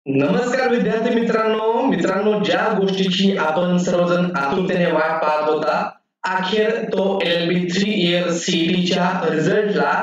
नमस्कार विद्यार्थी मित्रांनो ज्या गोष्टीची आपण सर्वजण आतुरतेने वाट पाहत होता, अखेर तो LLB 3 इयर CETच्या रिझल्टला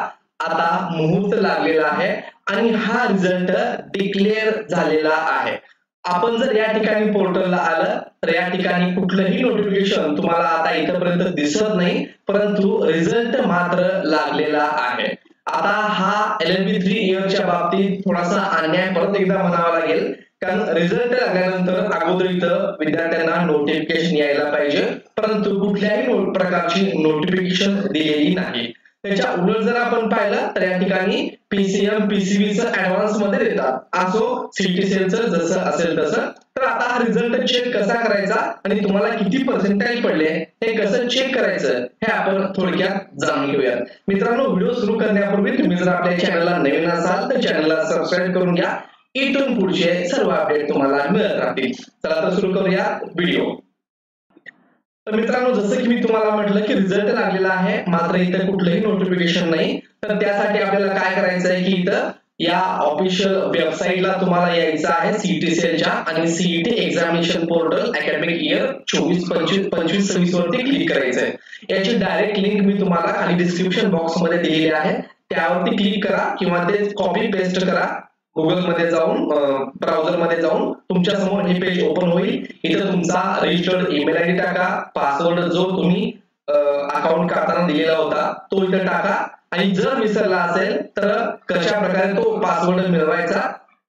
आता मुहूर्त लागलेला आहे आणि हा रिझल्ट डिक्लेअर झालेला आहे. आपण जर या ठिकाणी पोर्टलला आलं तर या ठिकाणी कुठलंही नोटिफिकेशन तुम्हाला आता इथपर्यंत दिसत नाही, परंतु रिझल्ट मात्र लागलेला आहे. आता हा LLB 3 इयरच्या बाबतीत थोडासा अन्याय परत एकदा म्हणावा लागेल, कारण रिझल्ट लागल्यानंतर अगोदर इथं विद्यार्थ्यांना नोटिफिकेशन यायला पाहिजे, परंतु कुठल्याही प्रकारची नोटिफिकेशन दिलेली नाही. त्याच्या उलट जर आपण पाहिलं तर या ठिकाणी PCM PCBचं ऍडव्हान्स मध्ये देतात. असो CTCLचं जसं असेल तसं. तर आता हा रिझल्ट चेक कसा करायचा आणि तुम्हाला किती पर्सेंटाइल पडले हे कसं चेक करायचं हे आपण थोडक्यात जाणून घेऊयात. मित्रांनो, व्हिडिओ सुरू करण्यापूर्वी तुम्ही जर आपल्या चॅनलला नवीन असाल तर चॅनलला सबस्क्राईब करून घ्या. इथून पुढचे सर्व अपडेट तुम्हाला मिळत राहतील. चला तर सुरू करूया व्हिडिओ. तर मित्रांनो, जसं की मी तुम्हाला म्हटलं की रिझल्ट लागलेला आहे, मात्र इथं कुठलंही नोटिफिकेशन नाही. तर त्यासाठी आपल्याला काय करायचं आहे की इथं या ऑफिशियल वेबसाईटला तुम्हाला यायचं आहे CTCLच्या आणि CET examination portal academic year 24-25-26 वरती क्लिक करायचं आहे. याची डायरेक्ट लिंक मी तुम्हाला खाली डिस्क्रिप्शन बॉक्स मध्ये दिलेली आहे. त्यावरती क्लिक करा किंवा ते कॉपी पेस्ट करा. गुगल मध्ये जाऊन ब्राउझर मध्ये जाऊन तुमच्या समोर हे पेज ओपन होईल. इथं तुमचा रजिस्टर्ड ईमेल आयडी टाका, पासवर्ड जो तुम्ही अकाउंट काढताना दिलेला होता तो इथं टाका आणि जर विसरला असेल तर कशा प्रकारे तो पासवर्ड मिळवायचा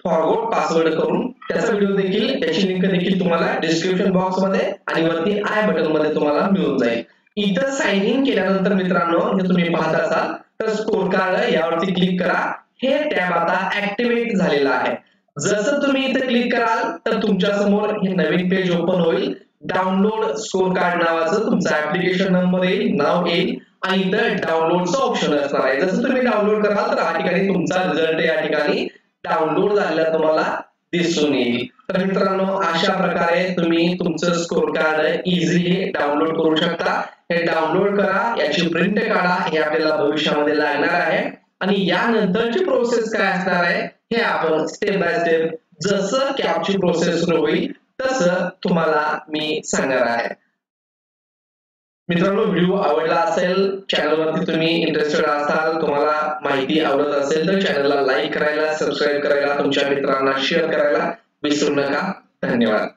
फॉरगॉट पासवर्ड करून त्याचा व्हिडिओ देखील, त्याची लिंक देखील तुम्हाला डिस्क्रिप्शन बॉक्स मध्ये आणि वरती आय बटन मध्ये तुम्हाला मिळून जाईल. इथं साइन इन केल्यानंतर मित्रांनो, हे तुम्ही पाहत असाल तर स्कोर कार्ड यावरती क्लिक करा. हे टॅब आता ऍक्टिव्हेट झालेलं आहे. जसं तुम्ही इथे क्लिक कराल तर तुमच्या समोर हे नवीन पेज ओपन होईल. डाउनलोड स्कोर कार्ड नावाचं तुमचा ऍप्लिकेशन नंबर येईल, नाव येईल आणि इथं डाउनलोडचं ऑप्शन असणार आहे. जसं तुम्ही डाउनलोड कराल तर या ठिकाणी तुमचा रिझल्ट या ठिकाणी डाउनलोड झालेला तुम्हाला दिसून येईल. तर मित्रांनो, अशा प्रकारे तुम्ही तुमचं स्कोर कार्ड इझिली डाउनलोड करू शकता. हे डाउनलोड करा, याची प्रिंट काढा, हे आपल्याला भविष्यामध्ये लागणार आहे आणि यानंतरची प्रोसेस काय असणार आहे हे आपण स्टेप बाय स्टेप जसं कॅपची प्रोसेस सुरू होईल तसं तुम्हाला मी सांगणार आहे. मित्रांनो, व्हिडिओ आवडला असेल, चॅनलवरती तुम्ही इंटरेस्टेड असाल, तुम्हाला माहिती आवडत असेल तर चॅनलला लाईक करायला, सबस्क्राईब करायला, तुमच्या मित्रांना शेअर करायला विसरू नका. धन्यवाद.